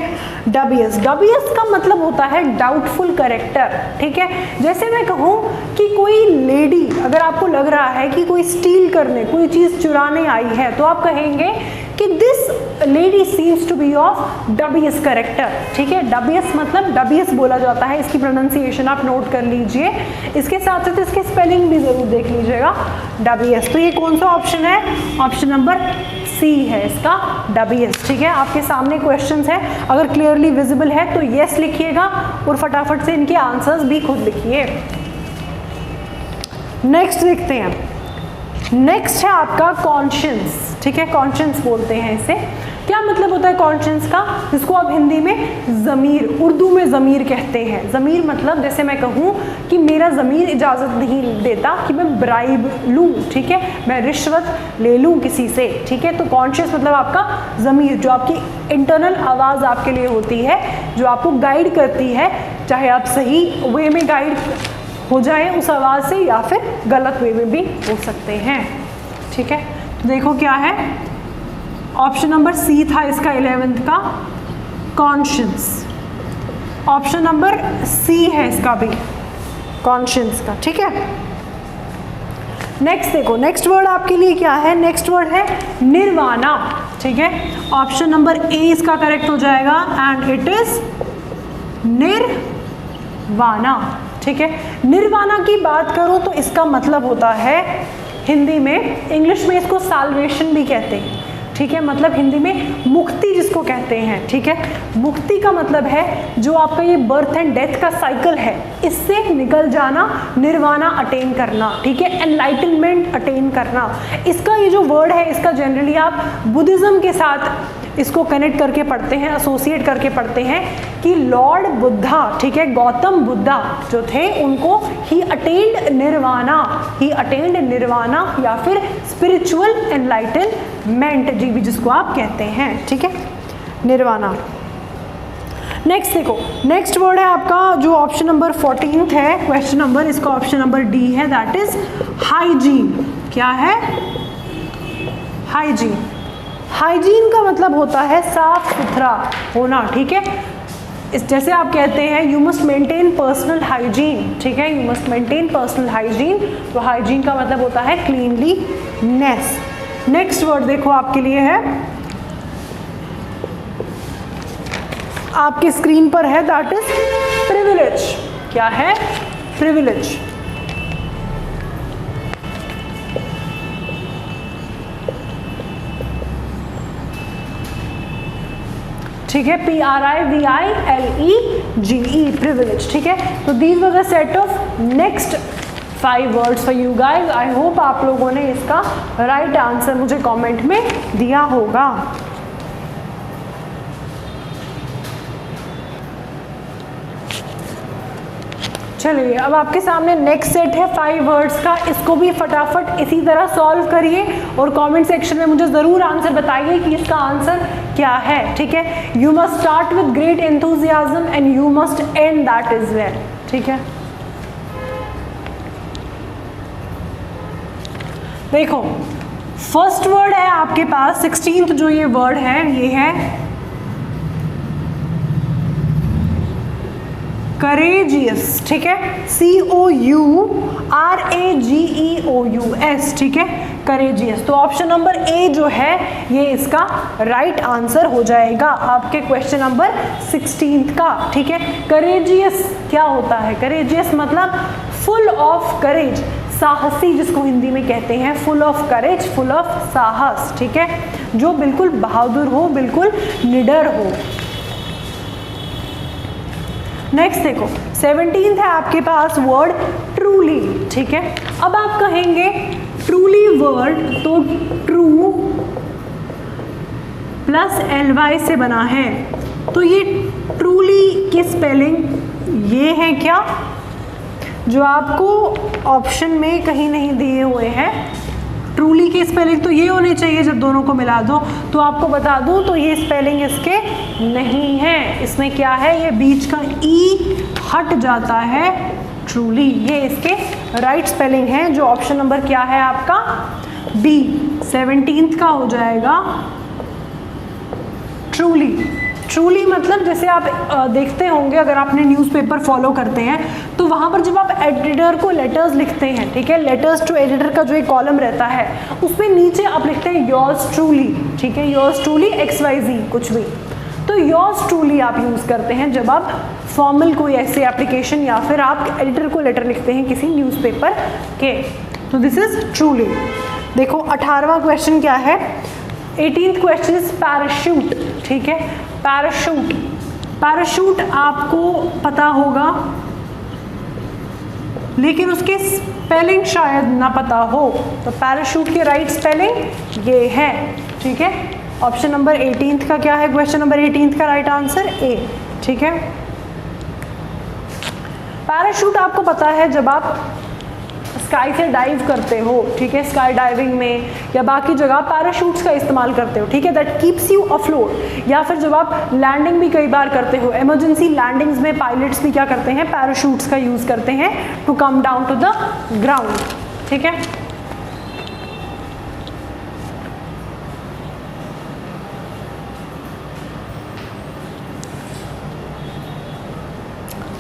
डबियस। डबियस का मतलब होता है डाउटफुल कैरेक्टर, ठीक है। जैसे मैं कहूँ कि कोई लेडी, अगर आपको लग रहा है कि कोई स्टील करने, कोई चीज़ चुराने आई है, तो आप कहेंगे कि this lady seems to be of dubious character, ठीक है। डबियस मतलब डबियस बोला जाता है। इसकी प्रोनाउंसिएशन आप नोट कर लीजिए, इसके साथ साथ इसके स्पेलिंग भी ज़रूर देख लीजिएगा, डबियस। तो ये कौन सा ऑप्शन है? ऑप्शन नंबर सी है इसका, डबियस, ठीक है। आपके सामने क्वेश्चंस है, अगर क्लियरली विजिबल है तो यस लिखिएगा और फटाफट से इनके आंसर्स भी खुद लिखिए। नेक्स्ट देखते हैं। नेक्स्ट है आपका कॉन्शियंस, ठीक है। कॉन्शियंस बोलते हैं इसे। क्या मतलब होता है कॉन्शियंस का? जिसको आप हिंदी में ज़मीर, उर्दू में ज़मीर कहते हैं। ज़मीर मतलब जैसे मैं कहूँ कि मेरा ज़मीर इजाज़त नहीं देता कि मैं ब्राइब लूँ, ठीक है, मैं रिश्वत ले लूँ किसी से, ठीक है। तो कॉन्शियस मतलब आपका ज़मीर, जो आपकी इंटरनल आवाज़ आपके लिए होती है, जो आपको गाइड करती है, चाहे आप सही वे में गाइड हो जाए उस आवाज़ से या फिर गलत वे में भी हो सकते हैं, ठीक है। तो देखो क्या है, ऑप्शन नंबर सी था इसका 11th का, कॉन्शियंस। ऑप्शन नंबर सी है इसका भी, कॉन्शियंस का, ठीक है। नेक्स्ट देखो, नेक्स्ट वर्ड आपके लिए क्या है? नेक्स्ट वर्ड है निर्वाणा, ठीक है। ऑप्शन नंबर ए इसका करेक्ट हो जाएगा एंड इट इज निर्वाणा, ठीक है। निर्वाणा की बात करूं तो इसका मतलब होता है हिंदी में, इंग्लिश में इसको साल्वेशन भी कहते हैं, ठीक है। मतलब हिंदी में मुक्ति जिसको कहते हैं, ठीक है। मुक्ति का मतलब है जो आपका ये बर्थ एंड डेथ का साइकिल है, इससे निकल जाना, निर्वाणा अटेन करना, ठीक है, एनलाइटनमेंट अटेन करना। इसका ये जो वर्ड है, इसका जनरली आप बुद्धिज़्म के साथ इसको कनेक्ट करके पढ़ते हैं, एसोसिएट करके पढ़ते हैं कि लॉर्ड बुद्धा, ठीक है, गौतम बुद्धा जो थे उनको ही अटेन्ड निर्वाणा, ही अटेन्ड निर्वाणा या फिर स्पिरिचुअल एनलाइटनमेंट जी भी जिसको आप कहते हैं, ठीक है, निर्वाणा। नेक्स्ट देखो, नेक्स्ट वर्ड है आपका जो ऑप्शन नंबर 14th है क्वेश्चन नंबर, इसका ऑप्शन नंबर डी है, दैट इज हाइजीन। क्या है? हाइजीन। हाइजीन का मतलब होता है साफ सुथरा होना, ठीक है। इस जैसे आप कहते हैं you must maintain personal hygiene, ठीक है, you must maintain personal hygiene. तो हाइजीन का मतलब होता है क्लीनलीनेस। नेक्स्ट वर्ड देखो आपके लिए है, आपकी स्क्रीन पर है, दैट इज प्रिविलेज। क्या है? प्रिविलेज। ठीक है, PRIVILEGE, प्रिविलेज, ठीक है। तो these were the set of next 5 words for you guys. I hope आप लोगों ने इसका राइट आंसर मुझे कमेंट में दिया होगा। चलिए अब आपके सामने नेक्स्ट सेट है 5 वर्ड्स का, इसको भी फटाफट इसी तरह सॉल्व करिए और कमेंट सेक्शन में मुझे ज़रूर आंसर बताइए कि इसका आंसर क्या है, ठीक है। You must start with great enthusiasm and you must and that is well, ठीक है। देखो फर्स्ट वर्ड है आपके पास 16th जो ये वर्ड है, ये है करेजियस, ठीक है, COURAGEOUS, ठीक है, करेजियस। तो ऑप्शन नंबर ए जो है ये इसका राइट आंसर हो जाएगा आपके क्वेश्चन नंबर 16th का, ठीक है। करेजियस क्या होता है? करेजियस मतलब फुल ऑफ करेज, साहसी जिसको हिंदी में कहते हैं, full of courage, full of साहस, ठीक है, जो बिल्कुल बहादुर हो, बिल्कुल निडर हो। नेक्स्ट देखो 17th है आपके पास वर्ड ट्रूली, ठीक है। अब आप कहेंगे ट्रूली वर्ड, तो ट्रू प्लस LY से बना है, तो ये ट्रूली की स्पेलिंग ये है क्या? जो आपको ऑप्शन में कहीं नहीं दिए हुए हैं। ट्रूली के स्पेलिंग तो ये होने चाहिए, जब दोनों को मिला दो तो आपको बता दूं तो ये स्पेलिंग इसके नहीं है। इसमें क्या है, ये बीच का ई हट जाता है, ट्रूली। ये इसके राइट स्पेलिंग है, जो ऑप्शन नंबर क्या है आपका बी 17 का हो जाएगा ट्रूली। ट्रूली मतलब जैसे आप देखते होंगे, अगर आपने न्यूज़पेपर फॉलो करते हैं तो वहाँ पर जब आप एडिटर को लेटर्स लिखते हैं, ठीक है, लेटर्स टू एडिटर का जो एक कॉलम रहता है उसमें नीचे आप लिखते हैं योर्स ट्रूली, ठीक है, योर्स ट्रूली XYZ कुछ भी, तो योर्स ट्रूली आप यूज़ करते हैं जब आप फॉर्मल कोई ऐसे एप्लीकेशन या फिर आप एडिटर को लेटर लिखते हैं किसी न्यूज़पेपर के। तो दिस इज ट्रूली। देखो 18वां क्वेश्चन क्या है, 18th क्वेश्चन इज पैराशूट, ठीक है। पैराशूट, पैराशूट आपको पता होगा लेकिन उसके स्पेलिंग शायद ना पता हो, तो पैराशूट के राइट स्पेलिंग ये है, ठीक है। ऑप्शन नंबर 18th का क्या है, क्वेश्चन नंबर 18th का राइट आंसर ए, ठीक है। पैराशूट आपको पता है जब आप स्काई से डाइव करते हो, ठीक है, स्काई डाइविंग में या बाकी जगह पैराशूट्स का इस्तेमाल करते हो, ठीक है, दैट कीप्स यू अफ्लोट। या फिर जब आप लैंडिंग भी कई बार करते हो, इमरजेंसी लैंडिंग्स में पायलट्स भी क्या करते हैं, पैराशूट्स का यूज़ करते हैं to come down to the ground, ठीक है।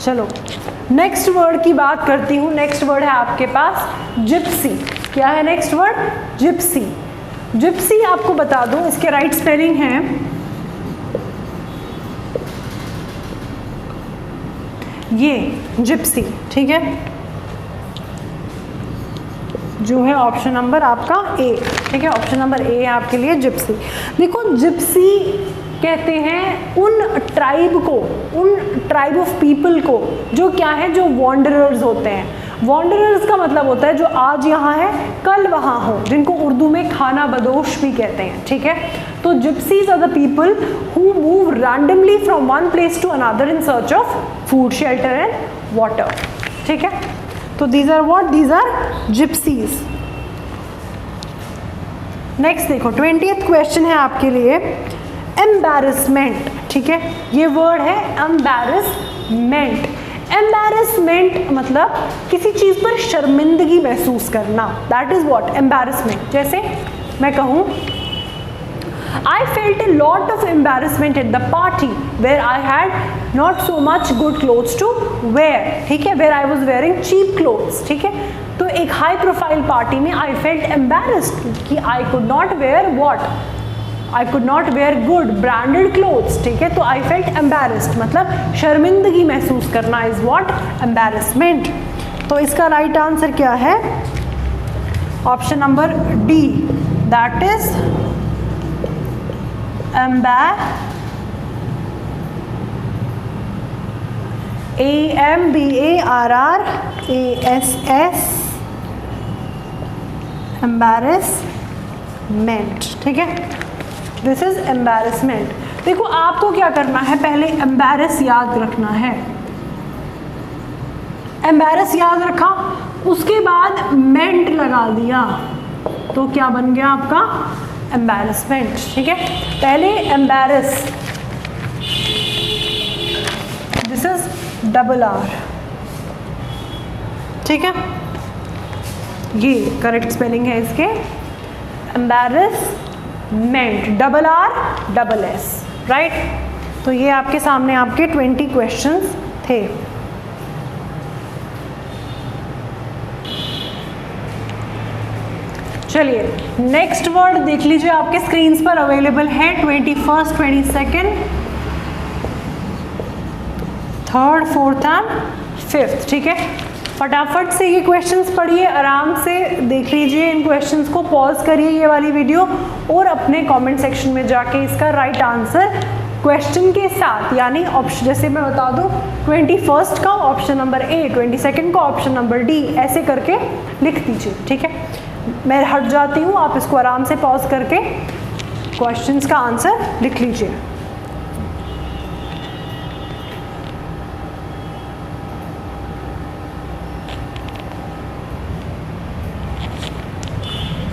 चलो नेक्स्ट वर्ड की बात करती हूँ। नेक्स्ट वर्ड है आपके पास जिप्सी। क्या है नेक्स्ट वर्ड, जिप्सी। जिप्सी आपको बता दूँ इसके राइट स्पेलिंग है ये जिप्सी, ठीक है, जो है ऑप्शन नंबर आपका ए, ठीक है, ऑप्शन नंबर ए है आपके लिए जिप्सी। देखो जिप्सी कहते हैं उन ट्राइब को, उन ट्राइब ऑफ पीपल को जो क्या है, जो वॉन्डरर्स होते हैं। वॉन्डरर्स का मतलब होता है जो आज यहाँ है कल वहाँ हो, जिनको उर्दू में खाना बदोश भी कहते हैं, ठीक है। तो gypsies are the people who move randomly from one place to another in search of food, shelter and water, ठीक है। तो these are what, these are gypsies. Next देखो 20th क्वेश्चन है आपके लिए एम्बैरसमेंट, ठीक है, ये वर्ड है एम्बैरसमेंट। एम्बैरसमेंट मतलब किसी चीज़ पर शर्मिंदगी महसूस करना, दैट इज व्हाट एम्बैरसमेंट। जैसे मैं कहूँ I felt a lot of embarrassment at the party where I had not so much good clothes to wear, ठीक है, where I was wearing cheap clothes, ठीक है। तो एक हाई प्रोफाइल पार्टी में I felt embarrassed कि I could not wear what, I could not wear good branded clothes, ठीक है। तो I felt embarrassed मतलब शर्मिंदगी महसूस करना is what embarrassment। तो इसका राइट आंसर क्या है, option number D, that is embarrassment, ठीक है, दिस इज एम्बैरसमेंट। देखो आपको क्या करना है, पहले एम्बैरस याद रखना है, एम्बैरस याद रखा, उसके बाद मेंट लगा दिया तो क्या बन गया आपका एम्बैरसमेंट, ठीक है। पहले embarrass, this is double R, ठीक है, ये करेक्ट स्पेलिंग है इसके, embarrassment, double R double S, right. तो ये आपके सामने आपके 20 क्वेश्चंस थे। चलिए नेक्स्ट वर्ड देख लीजिए, आपके स्क्रीन्स पर अवेलेबल है 21st, 22nd, 3rd, 4th and 5th, ठीक है। फटाफट से ये क्वेश्चंस पढ़िए, आराम से देख लीजिए इन क्वेश्चंस को, पॉज करिए ये वाली वीडियो और अपने कमेंट सेक्शन में जाके इसका राइट आंसर क्वेश्चन के साथ, यानी ऑप्शन, जैसे मैं बता दूं 21st का ऑप्शन नंबर ए, 22nd का ऑप्शन नंबर डी, ऐसे करके लिख दीजिए, ठीक है। मैं हट जाती हूँ, आप इसको आराम से पॉज करके क्वेश्चंस का आंसर लिख लीजिए।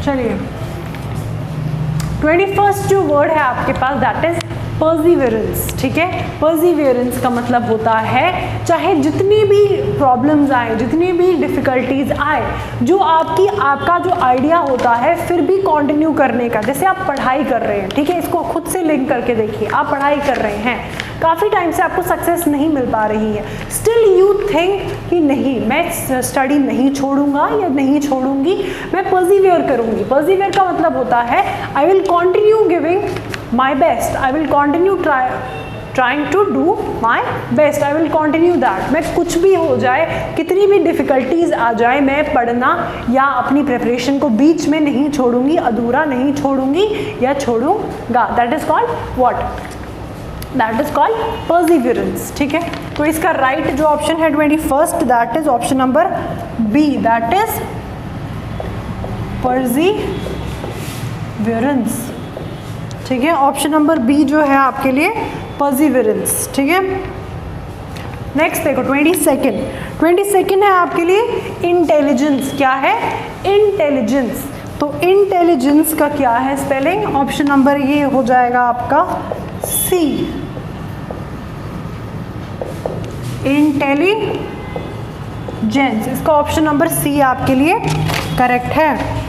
चलिए 21st जो वर्ड है आपके पास दैट इज परसिवियरेंस। ठीक है, परसिवियरेंस का मतलब होता है चाहे जितनी भी प्रॉब्लम्स आए, जितनी भी डिफ़िकल्टीज आए, जो आपका जो आइडिया होता है फिर भी कंटिन्यू करने का। जैसे आप पढ़ाई कर रहे हैं, ठीक है, इसको खुद से लिंक करके देखिए, आप पढ़ाई कर रहे हैं, काफ़ी टाइम से आपको सक्सेस नहीं मिल पा रही है, स्टिल यू थिंक कि नहीं मैं स्टडी नहीं छोड़ूंगा या नहीं छोड़ूंगी, मैं परसिवियर करूंगी। परसिवियर का मतलब होता है I will continue giving my best, I will continue trying to do my best, I will continue that. मैं कुछ भी हो जाए, कितनी भी डिफ़िकल्टीज आ जाए, मैं पढ़ना या अपनी प्रिपरेशन को बीच में नहीं छोड़ूंगी, अधूरा नहीं छोड़ूंगी या छोड़ूंगा। That is called what? That is called perseverance. ठीक है, तो इसका राइट जो ऑप्शन है 21st that is option number B, that is perseverance. ठीक है, ऑप्शन नंबर बी जो है आपके लिए परसिवियरेंस। ठीक है, नेक्स्ट देखो 22nd है आपके लिए इंटेलिजेंस। क्या है? इंटेलिजेंस। तो इंटेलिजेंस का क्या है स्पेलिंग? ऑप्शन नंबर ये हो जाएगा आपका सी, इंटेलिजेंस। इसका ऑप्शन नंबर सी आपके लिए करेक्ट है।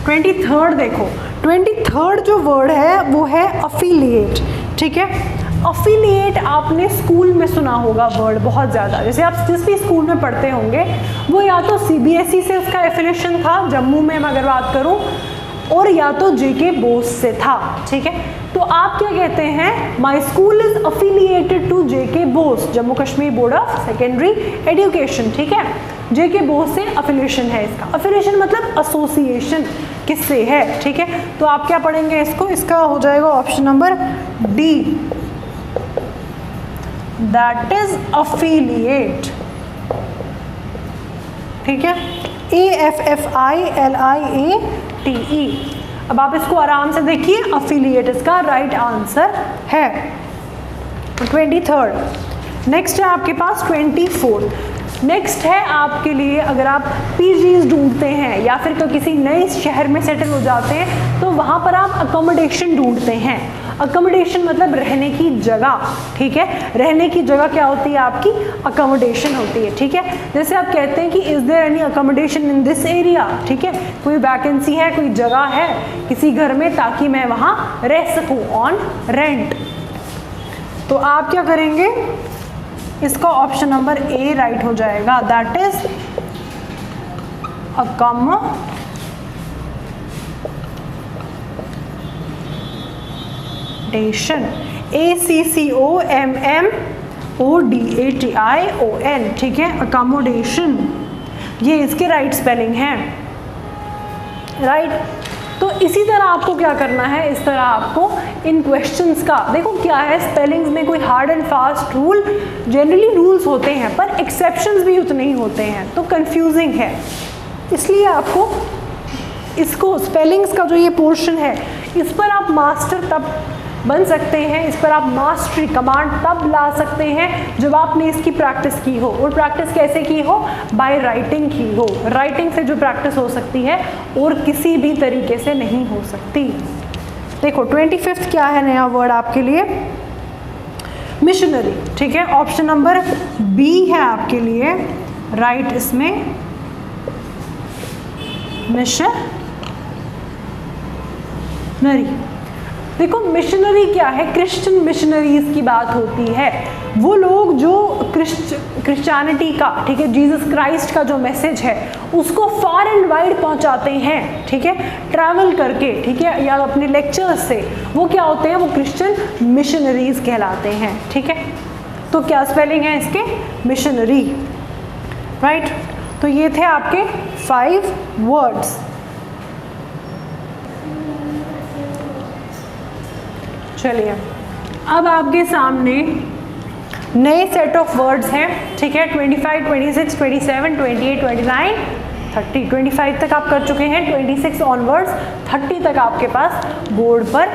23rd देखो, 23rd जो वर्ड है वो है अफिलिएट। ठीक है, अफिलिएट आपने स्कूल में सुना होगा वर्ड बहुत ज़्यादा, जैसे आप जिस भी स्कूल में पढ़ते होंगे वो या तो CBSE से उसका एफिलिएशन था, जम्मू में मैं अगर बात करूं, और या तो JK बोस से था। ठीक है, तो आप क्या कहते हैं? My school is affiliated to JK BOSE, Jammu Kashmir Board of Secondary Education. ठीक है, JK बोस से अफिलिएशन है इसका। अफिलिएशन मतलब एसोसिएशन किससे है। ठीक है, तो आप क्या पढ़ेंगे इसको? इसका हो जाएगा option number D, that is affiliate. ठीक है, AFFILIATE। अब आप इसको आराम से देखिए, अफिलिएट इसका राइट आंसर है। 23rd। नेक्स्ट है आपके पास 24th। नेक्स्ट है आपके लिए, अगर आप PGs ढूंढते हैं या फिर तो किसी नए शहर में सेटल हो जाते हैं तो वहाँ पर आप अकोमोडेशन ढूंढते हैं। अकोमोडेशन मतलब रहने की जगह। ठीक है, रहने की जगह क्या होती है आपकी? अकोमोडेशन होती है। ठीक है, जैसे आप कहते हैं कि is there any accommodation in this area. ठीक है, कोई वैकेंसी है, कोई जगह है किसी घर में ताकि मैं वहाँ रह सकूँ ऑन रेंट। तो आप क्या करेंगे? इसका ऑप्शन नंबर ए राइट हो जाएगा, दैट इज अकोमोडेशन। ACCOMMODATION। ठीक है, अकोमोडेशन, ये इसके राइट स्पेलिंग है। राइट, तो इसी तरह आपको क्या करना है, इस तरह आपको इन क्वेश्चंस का देखो क्या है, स्पेलिंग्स में कोई hard and fast rule, generally rules होते हैं पर एक्सेप्शंस भी उतने ही होते हैं, तो कंफ्यूजिंग है। इसलिए आपको इसको स्पेलिंग्स का जो ये पोर्शन है इस पर आप मास्टर तब बन सकते हैं, इस पर आप मास्टरी कमांड तब ला सकते हैं जब आपने इसकी प्रैक्टिस की हो। और प्रैक्टिस कैसे की हो? बाय राइटिंग की हो। राइटिंग से जो प्रैक्टिस हो सकती है और किसी भी तरीके से नहीं हो सकती। देखो 25th क्या है नया वर्ड आपके लिए? मिशनरी। ठीक है, ऑप्शन नंबर बी है आपके लिए राइट इसमें, मिशनरी। देखो मिशनरी क्या है? क्रिश्चियन मिशनरीज की बात होती है, वो लोग जो क्रिश्चियनिटी का, ठीक है, जीसस क्राइस्ट का जो मैसेज है उसको फार एंड वाइड पहुंचाते हैं। ठीक है, ट्रैवल करके, ठीक है, या अपने लेक्चर्स से, वो क्या होते हैं? वो क्रिश्चियन मिशनरीज कहलाते हैं। ठीक है, तो क्या स्पेलिंग है इसके? मिशनरी। राइट, तो ये थे आपके 5 वर्ड्स। चलिए अब आपके सामने नए सेट ऑफ वर्ड्स हैं। ठीक है, 25, 26, 27, 28, 29, 30। 25 तक आप कर चुके हैं, 26 ऑनवर्ड्स 30 तक आपके पास बोर्ड पर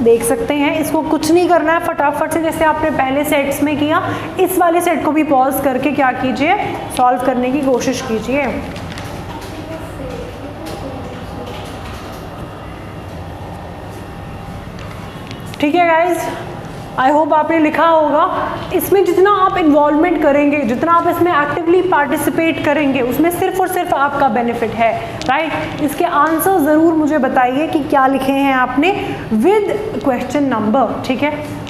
देख सकते हैं। इसको कुछ नहीं करना है, फटाफट से जैसे आपने पहले सेट्स में किया, इस वाले सेट को भी पॉज करके क्या कीजिए, सॉल्व करने की कोशिश कीजिए। ठीक है गाइज, आई होप आपने लिखा होगा। इसमें जितना आप इन्वॉल्वमेंट करेंगे, जितना आप इसमें एक्टिवली पार्टिसिपेट करेंगे, उसमें सिर्फ और सिर्फ आपका बेनिफिट है, राइट। इसके आंसर ज़रूर मुझे बताइए कि क्या लिखे हैं आपने विद क्वेश्चन नंबर, ठीक है।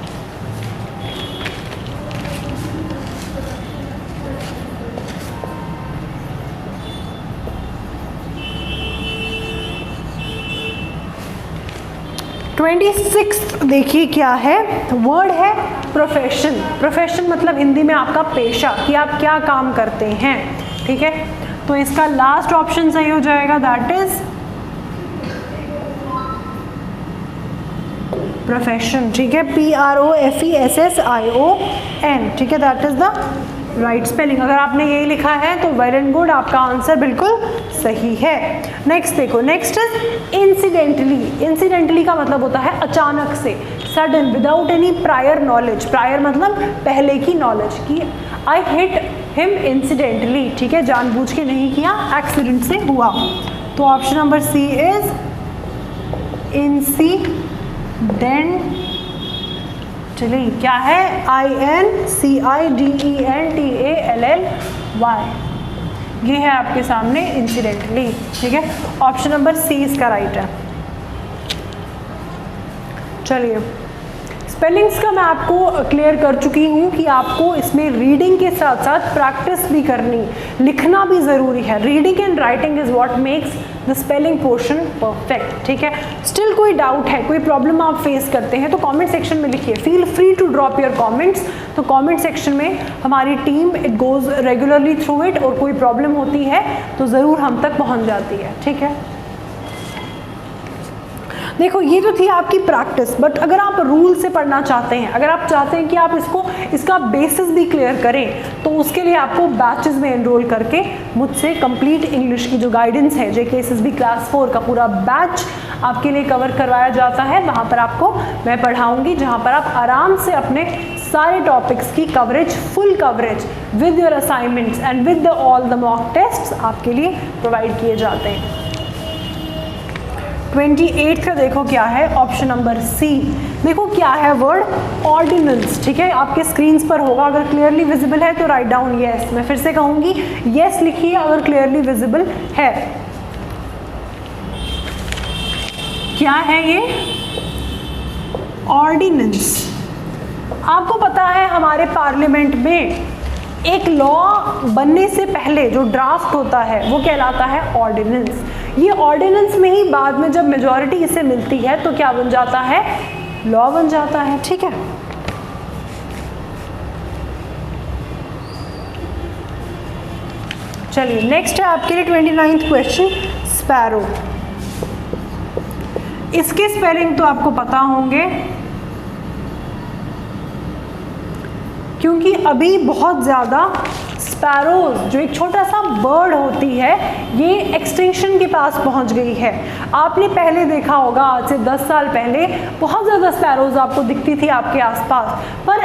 ट्वेंटी सिक्स देखिए क्या है, वर्ड है प्रोफेशन। प्रोफेशन मतलब हिंदी में आपका पेशा, कि आप क्या काम करते हैं, ठीक है। तो इसका लास्ट ऑप्शन सही हो जाएगा, दैट इज प्रोफेशन, ठीक है। PROFESSION, ठीक है, that is the right spelling. अगर आपने यही लिखा है तो वेल एंड गुड, आपका आंसर बिल्कुल सही है। नेक्स्ट देखो, नेक्स्ट इज इंसिडेंटली। इंसिडेंटली का मतलब होता है अचानक से, sudden, without any prior knowledge. Prior मतलब पहले की नॉलेज, कि आई हिट हिम इंसिडेंटली, ठीक है, जानबूझ के नहीं किया, एक्सीडेंट से हुआ। तो option number C is incidentally. क्या है? INCIDENTALLY, ये है आपके सामने इंसिडेंटली, ठीक है। ऑप्शन नंबर सी इसका राइट है। चलिए, स्पेलिंग्स का मैं आपको क्लियर कर चुकी हूँ कि आपको इसमें रीडिंग के साथ साथ प्रैक्टिस भी करनी, लिखना भी ज़रूरी है। Reading and writing is what makes the spelling portion perfect, ठीक है। स्टिल कोई डाउट है, कोई प्रॉब्लम आप फेस करते हैं तो कमेंट सेक्शन में लिखिए। Feel free to drop your comments. तो कमेंट सेक्शन में हमारी team it goes regularly through it, और कोई प्रॉब्लम होती है तो ज़रूर हम तक पहुँच जाती है, ठीक है। देखो, ये तो थी आपकी प्रैक्टिस, बट अगर आप रूल से पढ़ना चाहते हैं, अगर आप चाहते हैं कि आप इसका बेसिस भी क्लियर करें, तो उसके लिए आपको बैचेस में एनरोल करके मुझसे कंप्लीट इंग्लिश की जो गाइडेंस है, JKSSB क्लास 4 का पूरा बैच आपके लिए कवर करवाया जाता है। वहाँ पर आपको मैं पढ़ाऊँगी, जहाँ पर आप आराम से अपने सारे टॉपिक्स की coverage, full coverage with your assignments and with all the mock tests आपके लिए प्रोवाइड किए जाते हैं। 28 का देखो क्या है, ऑप्शन नंबर सी। देखो क्या है वर्ड, ऑर्डिनेंस, ठीक है। आपके स्क्रीन्स पर होगा, अगर क्लियरली विजिबल है तो राइट डाउन यस। मैं फिर से कहूँगी, यस लिखिए अगर क्लियरली विजिबल है। क्या है ये? ऑर्डिनेंस। आपको पता है हमारे पार्लियामेंट में एक लॉ बनने से पहले जो ड्राफ्ट होता है वो कहलाता है ऑर्डिनेंस। ये ऑर्डिनेंस में ही बाद में जब मेजॉरिटी इसे मिलती है तो क्या बन जाता है? लॉ बन जाता है, ठीक है। चलिए, नेक्स्ट है आपके लिए 29th क्वेश्चन, स्पैरो। इसके स्पेलिंग तो आपको पता होंगे, क्योंकि अभी बहुत ज़्यादा स्पैरोज, जो एक छोटा सा बर्ड होती है, ये एक्सटिंक्शन के पास पहुंच गई है। आपने पहले देखा होगा, आज से 10 साल पहले बहुत ज़्यादा स्पैरोज आपको दिखती थी आपके आसपास, पर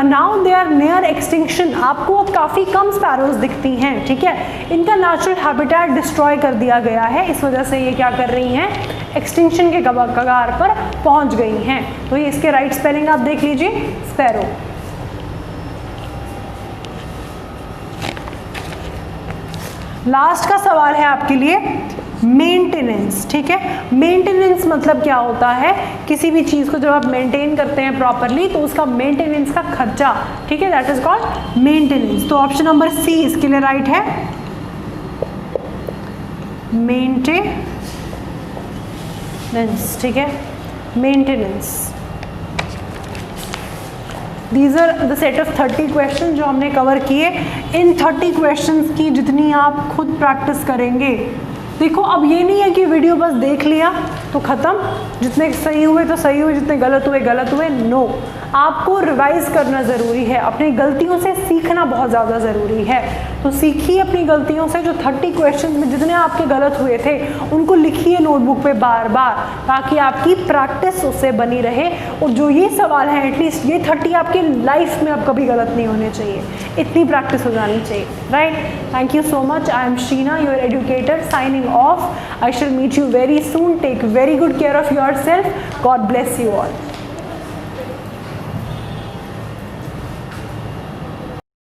now they are near extinction. आपको अब काफ़ी कम स्पैरोज दिखती हैं, ठीक है। इनका नेचुरल हैबिटेट डिस्ट्रॉय कर दिया गया है, इस वजह से ये क्या कर रही हैं? एक्सटिंक्शन के कगार पर पहुँच गई हैं। तो ये इसके राइट स्पेलिंग आप देख लीजिए, स्पैरो। लास्ट का सवाल है आपके लिए, मेंटेनेंस, ठीक है। मेंटेनेंस मतलब क्या होता है? किसी भी चीज़ को जब आप मेंटेन करते हैं प्रॉपरली तो उसका मेंटेनेंस का खर्चा, ठीक है, दैट इज कॉल्ड मेंटेनेंस। तो ऑप्शन नंबर सी इसके लिए राइट है, मेंटेनेंस, ठीक है, maintenance. These are the set of 30 question जो हमने कवर किए। इन 30 क्वेश्चंस की जितनी आप खुद प्रैक्टिस करेंगे, देखो अब ये नहीं है कि वीडियो बस देख लिया तो ख़त्म, जितने सही हुए तो सही हुए, जितने गलत हुए, नो। आपको रिवाइज करना ज़रूरी है, अपनी गलतियों से सीखना बहुत ज़्यादा ज़रूरी है। तो सीखिए अपनी गलतियों से। जो 30 क्वेश्चन में जितने आपके गलत हुए थे उनको लिखिए नोटबुक पे बार बार, ताकि आपकी प्रैक्टिस उससे बनी रहे। और जो ये सवाल हैं, एटलीस्ट ये 30 आपके लाइफ में अब कभी गलत नहीं होने चाहिए, इतनी प्रैक्टिस हो जानी चाहिए, right. Thank you so much. I am Sheena, your educator, signing off. I shall meet you very soon. Take very good care of yourself. God bless you all.